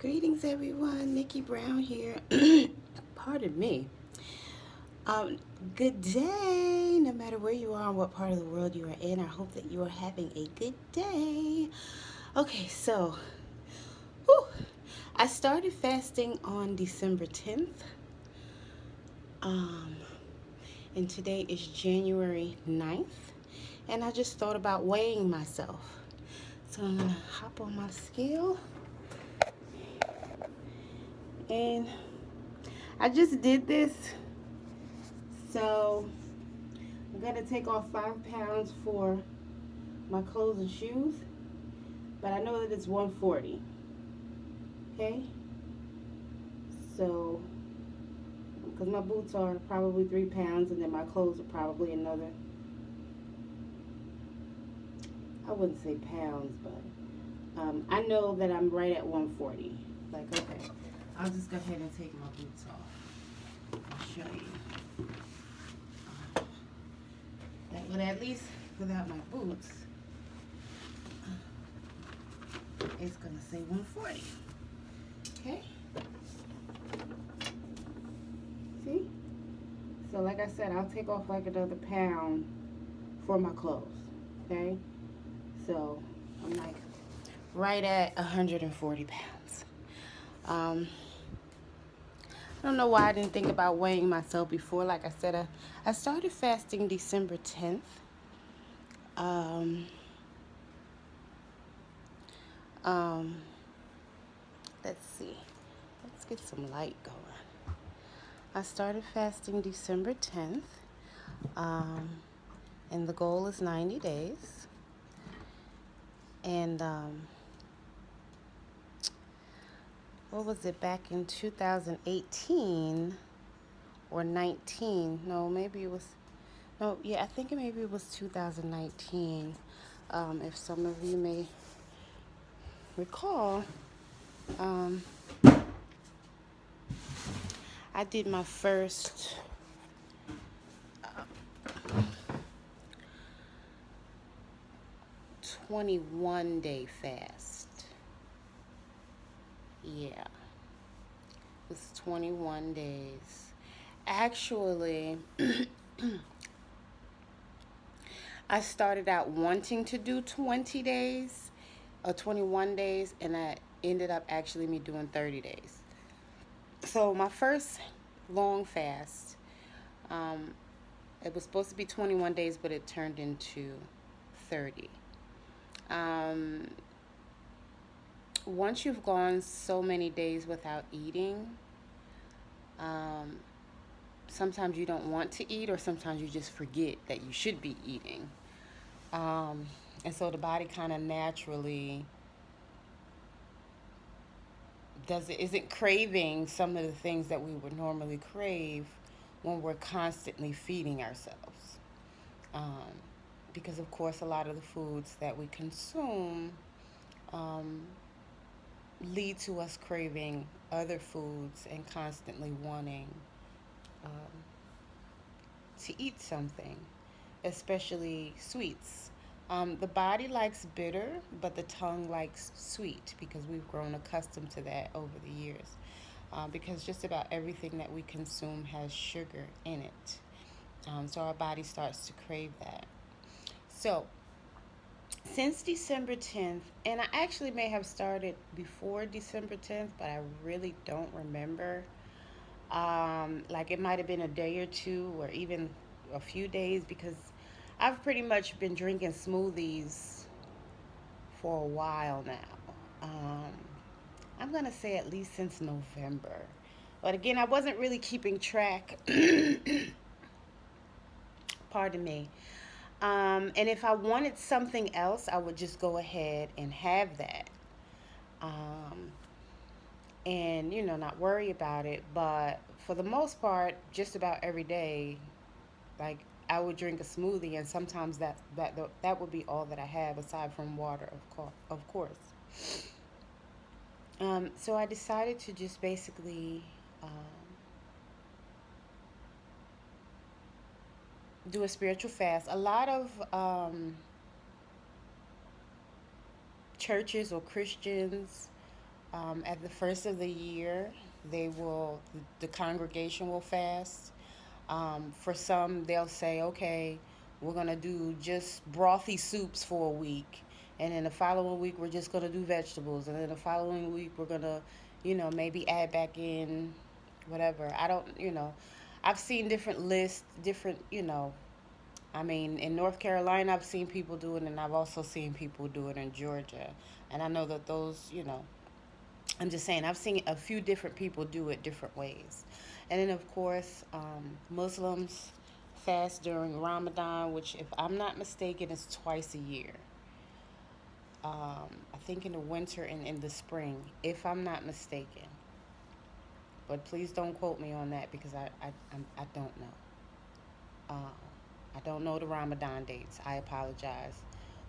Greetings, everyone. Nikki Brown here. Pardon me. Um, Good day, no matter where you are and what part of the world you are in. I hope that you are having a good day. Okay, so whew, I started fasting on December 10th, um, and today is January 9th, and I just thought about weighing myself. So I'm gonna hop on my scale, and I just did this. So I'm gonna take off 5 pounds for my clothes and shoes, but I know that it's 140. Okay, so because my boots are probably 3 pounds, and then my clothes are probably another. I wouldn't say pounds, but I know that I'm right at 140. Like, okay, I'll just go ahead and take my boots off. I'll show you. But at least without my boots, it's gonna say 140. Okay. See? So like I said, I'll take off like another pound for my clothes. Okay? So I'm like right at 140 pounds. I don't know why I didn't think about weighing myself before. Like I said, I started fasting December 10th. Um, um, let's see. Let's get some light going. I started fasting December 10th. Um, and the goal is 90 days. And what was it, back in 2018 or 19? No, maybe it was, no, yeah, I think maybe it was 2019. If some of you may recall, um, I did my first 21-day fast. Yeah, it was 21 days. Actually, I started out wanting to do 20 days or 21 days, and I ended up actually me doing 30 days. So my first long fast, um, it was supposed to be 21 days, but it turned into 30. Um, Once you've gone so many days without eating, um, sometimes you don't want to eat, or sometimes you just forget that you should be eating. Um, and so the body kind of naturally isn't craving some of the things that we would normally crave when we're constantly feeding ourselves. Um, because of course a lot of the foods that we consume um, lead to us craving other foods and constantly wanting um, to eat something, especially sweets. The body likes bitter, but the tongue likes sweet because we've grown accustomed to that over the years. Because just about everything that we consume has sugar in it. So our body starts to crave that. So, since December 10th, and I actually may have started before December 10th, but I really don't remember. Like it might have been a day or two, or even a few days, because I've pretty much been drinking smoothies for a while now. I'm going to say at least since November. But again, I wasn't really keeping track. Pardon me. And if I wanted something else, I would just go ahead and have that. Um, and, not worry about it. But for the most part, just about every day, like I would drink a smoothie, and sometimes that would be all that I have aside from water, of course. So I decided to just basically do a spiritual fast. A lot of churches or Christians At the first of the year, the congregation will fast. For some, they'll say, okay, we're going to do just brothy soups for a week. And then the following week, we're just going to do vegetables. And then the following week, we're going to, maybe add back in whatever. I don't, I've seen different lists, different, I mean, in North Carolina, I've seen people do it, and I've also seen people do it in Georgia. And I know that those, I'm just saying, I've seen a few different people do it different ways. And then, of course, Muslims fast during Ramadan, which, if I'm not mistaken, is twice a year. I think in the winter and in the spring, if I'm not mistaken. But please don't quote me on that because I don't know. Uh, I don't know the Ramadan dates. I apologize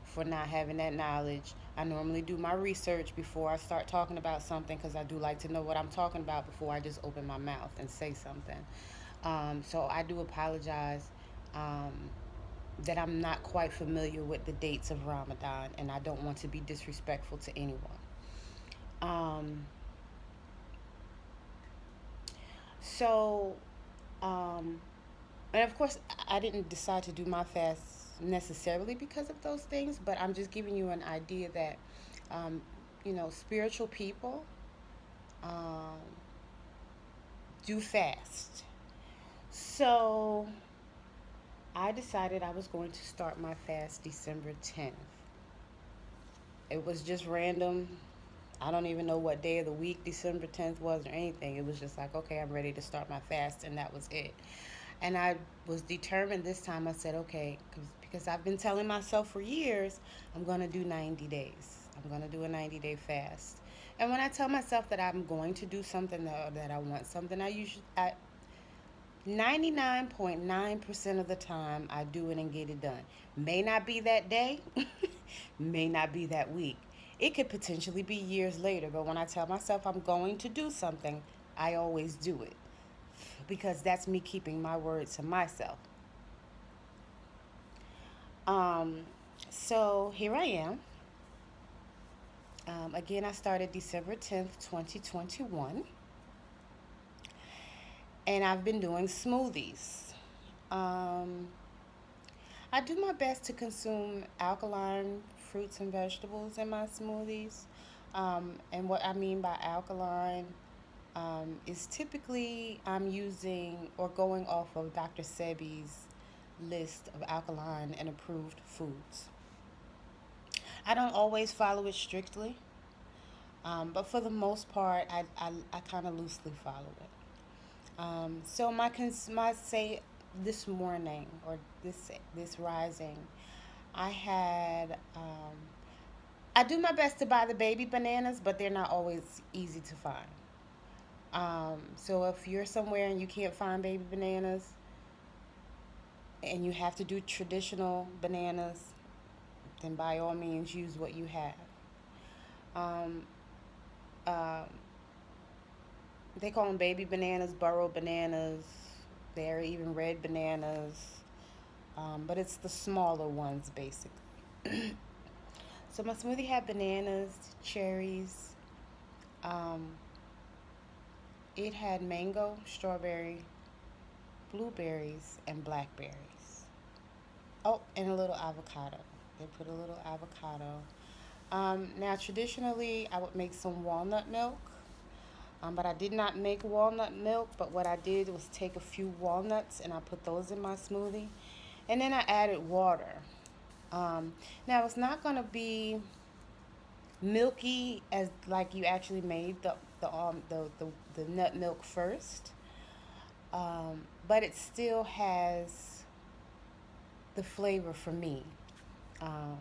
for not having that knowledge. I normally do my research before I start talking about something because I do like to know what I'm talking about before I just open my mouth and say something. So I do apologize um, that I'm not quite familiar with the dates of Ramadan, and I don't want to be disrespectful to anyone. Um, so, um, and of course, I didn't decide to do my fast necessarily because of those things, but I'm just giving you an idea that, um, spiritual people um, do fast. So I decided I was going to start my fast December 10th. It was just random. I don't even know what day of the week December 10th was or anything. It was just like, okay, I'm ready to start my fast, and that was it. And I was determined this time. I said, okay, because I've been telling myself for years, I'm going to do 90 days. I'm going to do a 90-day fast. And when I tell myself that I'm going to do something, that I want something, 99.9% of the time, I do it and get it done. May not be that day, may not be that week. It could potentially be years later, but when I tell myself I'm going to do something, I always do it because that's me keeping my word to myself. Um, so here I am. Again, I started December 10th, 2021, and I've been doing smoothies. Um, I do my best to consume alkaline fruits and vegetables in my smoothies. And what I mean by alkaline is typically I'm using or going off of Dr. Sebi's list of alkaline and approved foods. I don't always follow it strictly, but for the most part, I kind of loosely follow it. So my say this morning or this rising, I had I do my best to buy the baby bananas, but they're not always easy to find. So if you're somewhere and you can't find baby bananas and you have to do traditional bananas, then by all means use what you have. Um, um, they call them baby bananas, burro bananas. There are even red bananas, but it's the smaller ones basically. So my smoothie had bananas, cherries. Um, it had mango, strawberry, blueberries, and blackberries. Oh, and a little avocado. They put a little avocado. Now, traditionally, I would make some walnut milk, but I did not make walnut milk. But what I did was take a few walnuts and I put those in my smoothie. And then I added water. Now, it's not going to be milky as like you actually made the nut milk first, but it still has the flavor for me um,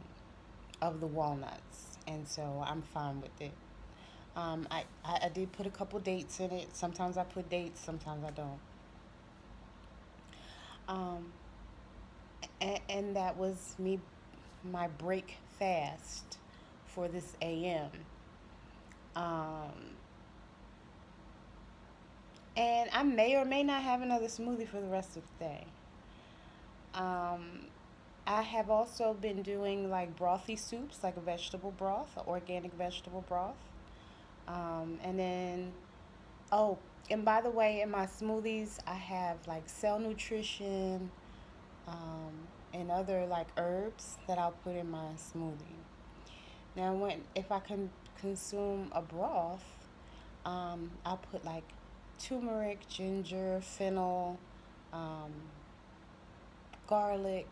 of the walnuts, and so I'm fine with it. I did put a couple dates in it. Sometimes I put dates, sometimes I don't. Um, and that was me, my break fast for this AM. Um, and I may or may not have another smoothie for the rest of the day. Um, I have also been doing like brothy soups, like a vegetable broth, a organic vegetable broth. And then, oh, and by the way, in my smoothies, I have like cell nutrition, um, and other like herbs that I'll put in my smoothie. Now, when if I can consume a broth, I'll put like turmeric, ginger, fennel, um, garlic,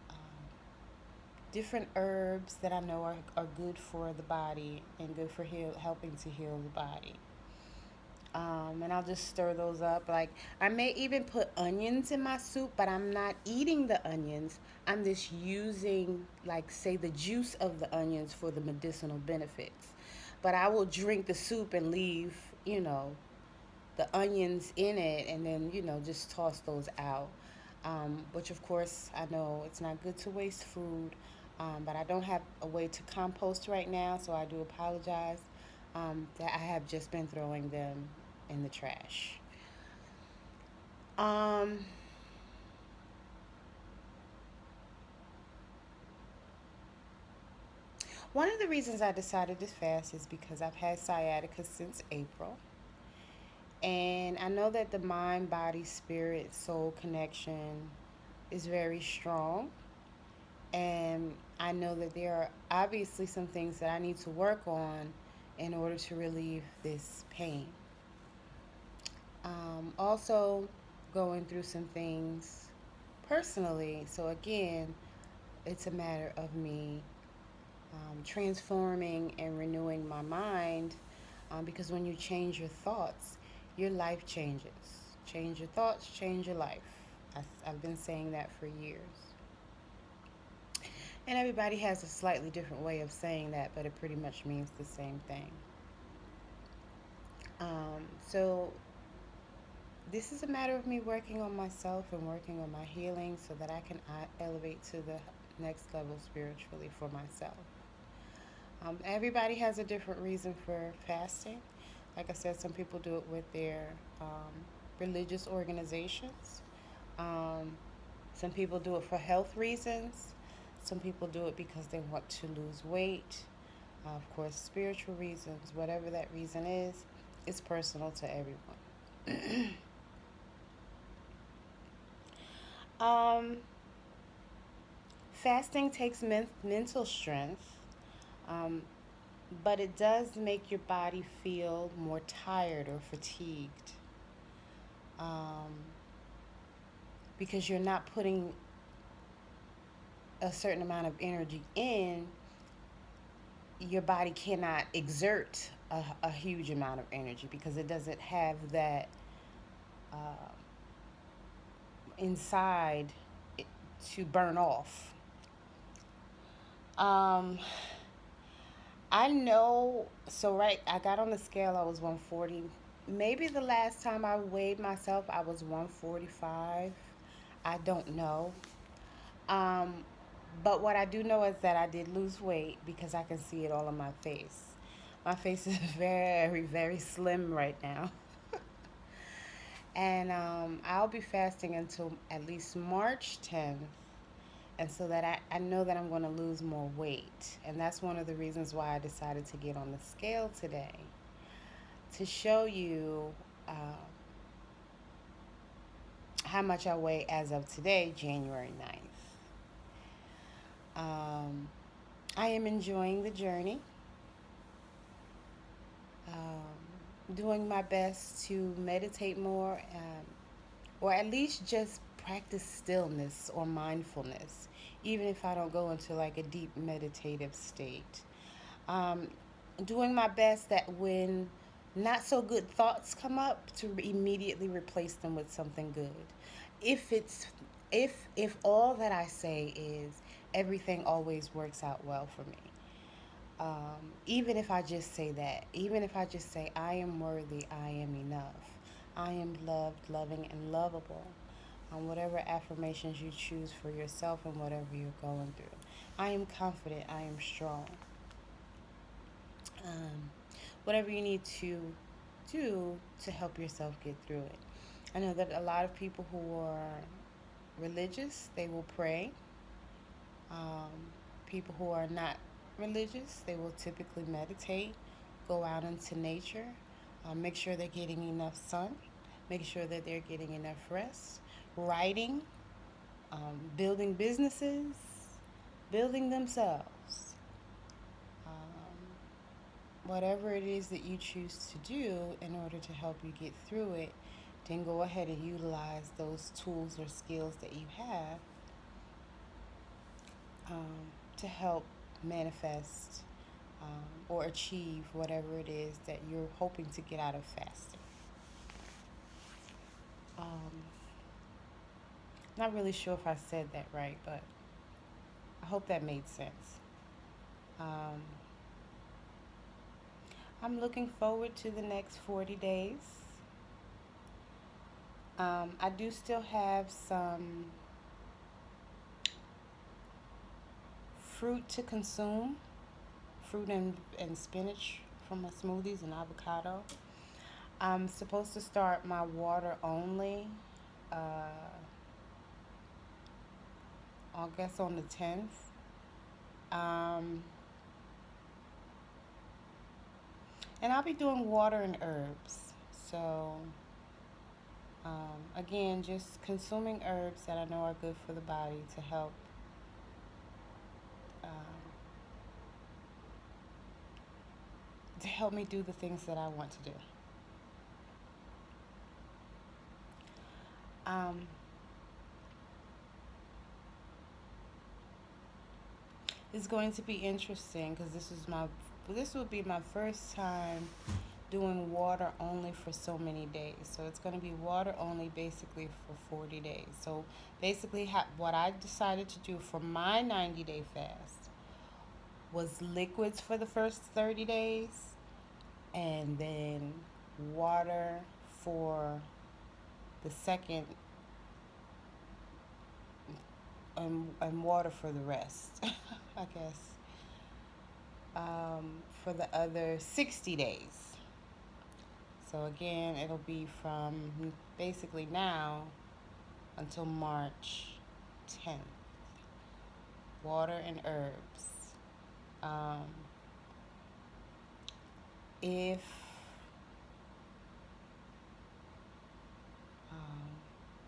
um, different herbs that I know are good for the body and good for helping to heal the body. And I'll just stir those up. Like, I may even put onions in my soup, but I'm not eating the onions. I'm just using, like, say, the juice of the onions for the medicinal benefits. But I will drink the soup and leave, you know, the onions in it, and then, just toss those out. Which, of course, I know it's not good to waste food, but I don't have a way to compost right now, so I do apologize that I have just been throwing them in the trash. Um, One of the reasons I decided to fast is because I've had sciatica since April. And I know that the mind, body, spirit, soul connection is very strong. And I know that there are obviously some things that I need to work on in order to relieve this pain. Also, going through some things personally. So, again, it's a matter of me transforming and renewing my mind because when you change your thoughts, your life changes. Change your thoughts, change your life. I've been saying that for years. And everybody has a slightly different way of saying that, but it pretty much means the same thing. So this is a matter of me working on myself and working on my healing so that I can elevate to the next level spiritually for myself. Everybody has a different reason for fasting. Like I said, some people do it with their religious organizations. Um, some people do it for health reasons. Some people do it because they want to lose weight. Of course, spiritual reasons, whatever that reason is, it's personal to everyone. um, Fasting takes mental strength, um, but it does make your body feel more tired or fatigued um, because you're not putting a certain amount of energy in. Your body cannot exert a huge amount of energy because it doesn't have that uh, inside to burn off. Um, I know, so right, I got on the scale, I was 140. Maybe the last time I weighed myself, I was 145. I don't know. Um, but what I do know is that I did lose weight because I can see it all on my face. My face is very, very slim right now. And I'll be fasting until at least March 10th. And so that I know that I'm going to lose more weight. And that's one of the reasons why I decided to get on the scale today to show you how much I weigh as of today, January 9th. I am enjoying the journey, doing my best to meditate more, or at least just practice stillness or mindfulness, even if I don't go into like a deep meditative state. Um, Doing my best that when not so good thoughts come up to immediately replace them with something good. If it's if all that I say is everything always works out well for me. Even if I just say that, even if I just say I am worthy, I am enough, I am loved, loving, and lovable. Whatever affirmations you choose for yourself and whatever you're going through, I am confident, I am strong. um, Whatever you need to do to help yourself get through it. I know that a lot of people who are religious, they will pray. Um, People who are not religious, they will typically meditate go out into nature, make sure they're getting enough sun, make sure that they're getting enough rest, writing, building businesses, building themselves. Whatever it is that you choose to do in order to help you get through it, then go ahead and utilize those tools or skills that you have to help manifest or achieve whatever it is that you're hoping to get out of fasting. Not really sure if I said that right, but I hope that made sense. Um, I'm looking forward to the next 40 days. I do still have some fruit to consume, fruit and spinach from my smoothies and avocado. I'm supposed to start my water only, I guess on the 10th. Um, and I'll be doing water and herbs. So, again, just consuming herbs that I know are good for the body um, to help me do the things that I want to do. Um, it's going to be interesting because this will be my first time doing water only for so many days. So it's going to be water only basically for 40 days. So basically, what I decided to do for my 90-day fast was liquids for the first 30 days and then water for the second and water for the rest, I guess, for the other 60 days. So again, it'll be from basically now until March 10th. Water and herbs. Um, if um,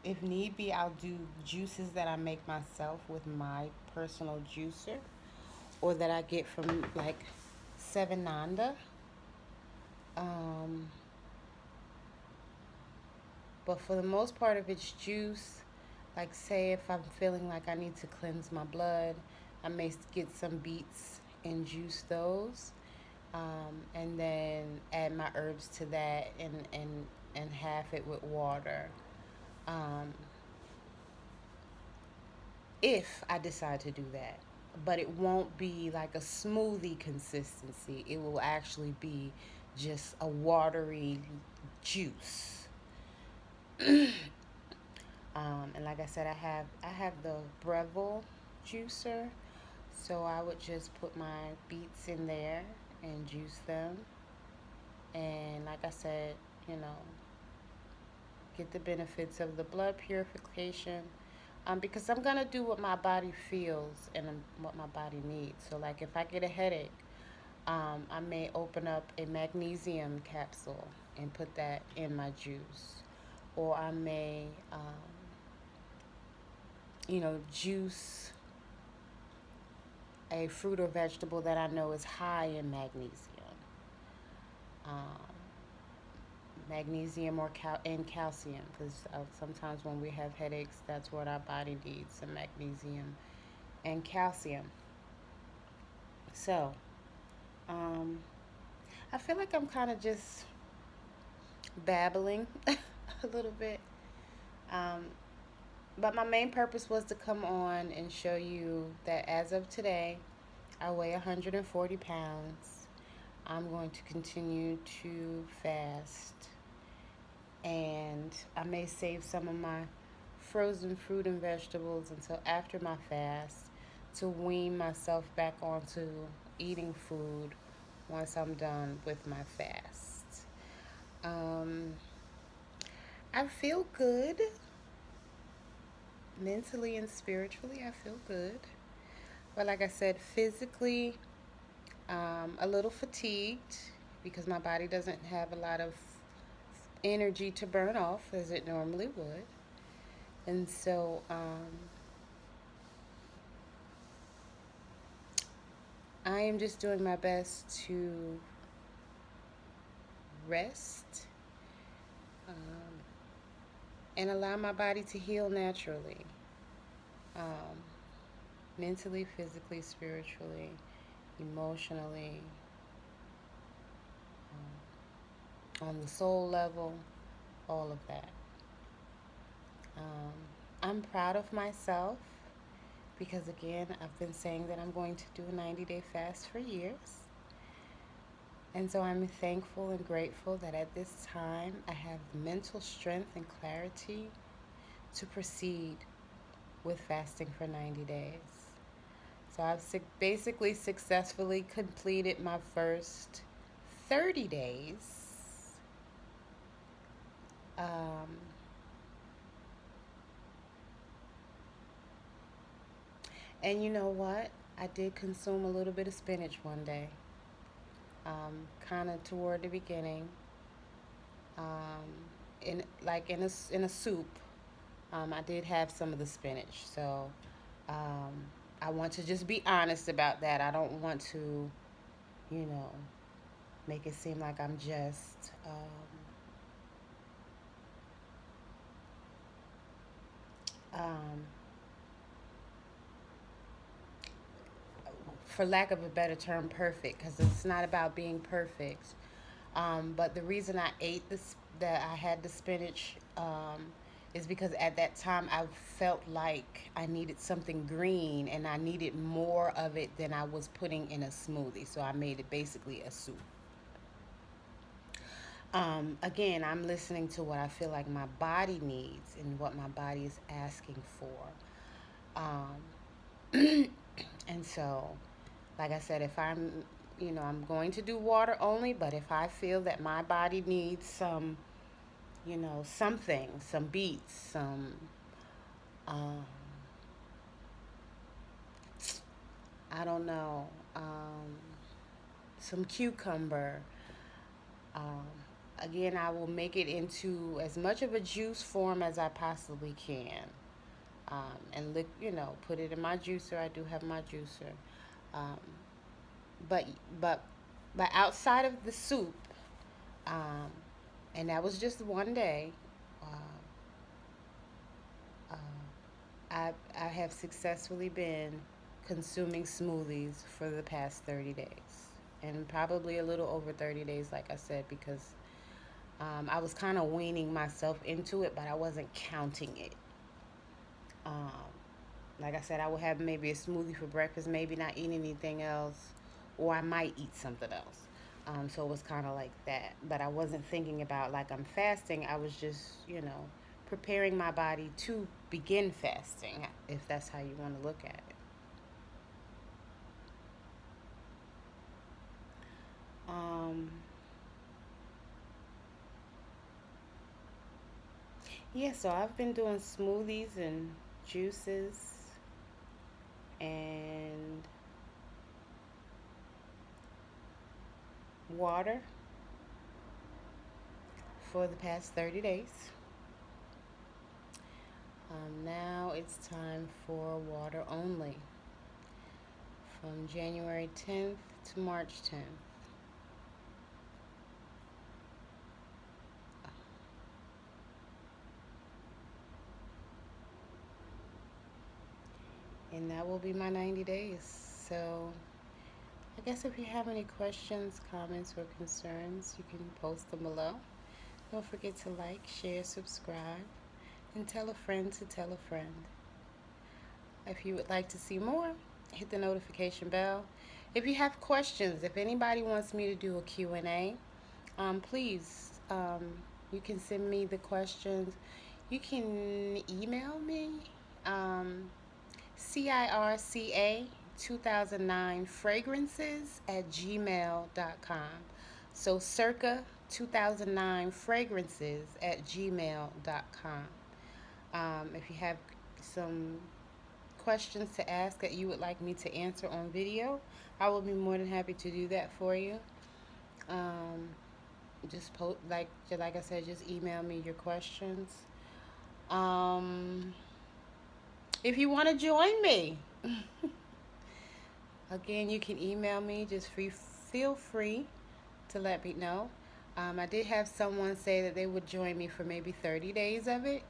if need be, I'll do juices that I make myself with my personal juicer, or that I get from like Seven Nanda. Um, but for the most part, if it's juice, like say if I'm feeling like I need to cleanse my blood, I may get some beets and juice those, and then add my herbs to that and half it with water. Um, if I decide to do that. But it won't be like a smoothie consistency. It will actually be just a watery juice. And like I said, I have the Breville juicer, so I would just put my beets in there and juice them. And like I said, you know, get the benefits of the blood purification. Because I'm gonna do what my body feels and what my body needs. So like if I get a headache, I may open up a magnesium capsule and put that in my juice, or I may, juice a fruit or vegetable that I know is high in magnesium. Um, Magnesium or and calcium, because sometimes when we have headaches, that's what our body needs, some magnesium and calcium. So, um, I feel like I'm kind of just babbling a little bit. Um, but my main purpose was to come on and show you that as of today, I weigh 140 pounds. I'm going to continue to fast, and I may save some of my frozen fruit and vegetables until after my fast to wean myself back onto eating food once I'm done with my fast. Um, I feel good mentally and spiritually. I feel good, but like I said, physically, a little fatigued because my body doesn't have a lot of energy to burn off as it normally would. And so I am just doing my best to rest, um, and allow my body to heal naturally, um, mentally, physically, spiritually, emotionally, on the soul level, all of that. Um, I'm proud of myself because, again, I've been saying that I'm going to do a 90-day fast for years. And so I'm thankful and grateful that at this time I have mental strength and clarity to proceed with fasting for 90 days. So I've basically successfully completed my first 30 days. Um, and you know what? I did consume a little bit of spinach one day, kind of toward the beginning, um, in a soup. I did have some of the spinach, so um, I want to just be honest about that. I don't want to, you know, make it seem like I'm just um, for lack of a better term, perfect, because it's not about being perfect. But the reason I ate this, that I had the spinach, is because at that time I felt like I needed something green and I needed more of it than I was putting in a smoothie. So I made it basically a soup. Again, I'm listening to what I feel like my body needs and what my body is asking for. And so, like I said, if I'm going to do water only, but if I feel that my body needs some, something, some beets, um, I don't know, some cucumber, um, again, I will make it into as much of a juice form as I possibly can. And put it in my juicer. I do have my juicer. Um, but but but outside of the soup, um, and that was just one day. Uh, uh, I have successfully been consuming smoothies for the past 30 days, and probably a little over 30 days, like I said, because I was kind of weaning myself into it, but I wasn't counting it. Um, like I said, I would have maybe a smoothie for breakfast, maybe not eat anything else, or I might eat something else. So it was kind of like that. But I wasn't thinking about like I'm fasting. I was just, preparing my body to begin fasting, if that's how you want to look at it. Um, yeah, so I've been doing smoothies and juices and water for the past 30 days. Now it's time for water only from January 10th to March 10th. And that will be my 90 days. So I guess if you have any questions, comments, or concerns, you can post them below. Don't forget to like, share, subscribe, and tell a friend to tell a friend. If you would like to see more, hit the notification bell. If you have questions, if anybody wants me to do a Q&A, please, you can send me the questions. You can email me, CIRCA 2009 fragrances at gmail.com. So circa 2009 fragrances at gmail.com. If you have some questions to ask that you would like me to answer on video, I will be more than happy to do that for you. Um, just post like I said, just email me your questions. Um, if you want to join me, again, you can email me. Just feel free to let me know. I did have someone say that they would join me for maybe 30 days of it,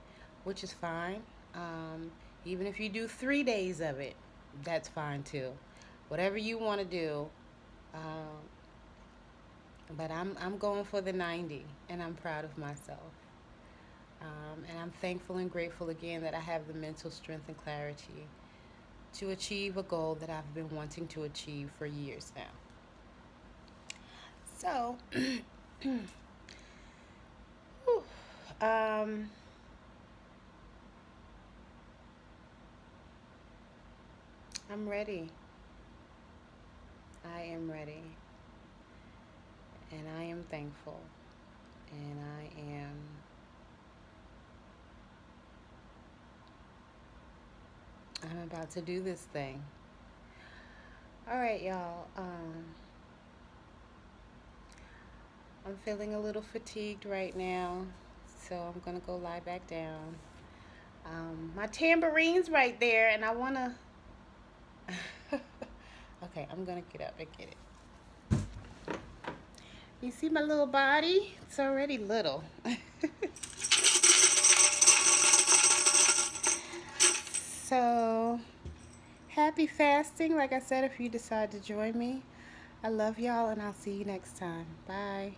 which is fine. Um, Even if you do 3 days of it, that's fine too. Whatever you want to do. Um, but I'm going for the 90, and I'm proud of myself. And I'm thankful and grateful again that I have the mental strength and clarity to achieve a goal that I've been wanting to achieve for years now. So, um, I'm ready. I am ready. And I am thankful. And I'm about to do this thing. All right, y'all. I'm feeling a little fatigued right now, so I'm gonna go lie back down. My tamborine's right there, and I wanna. Okay, I'm gonna get up and get it. You see my little body? It's already little. So, happy fasting. Like I said, if you decide to join me, I love y'all, and I'll see you next time. Bye.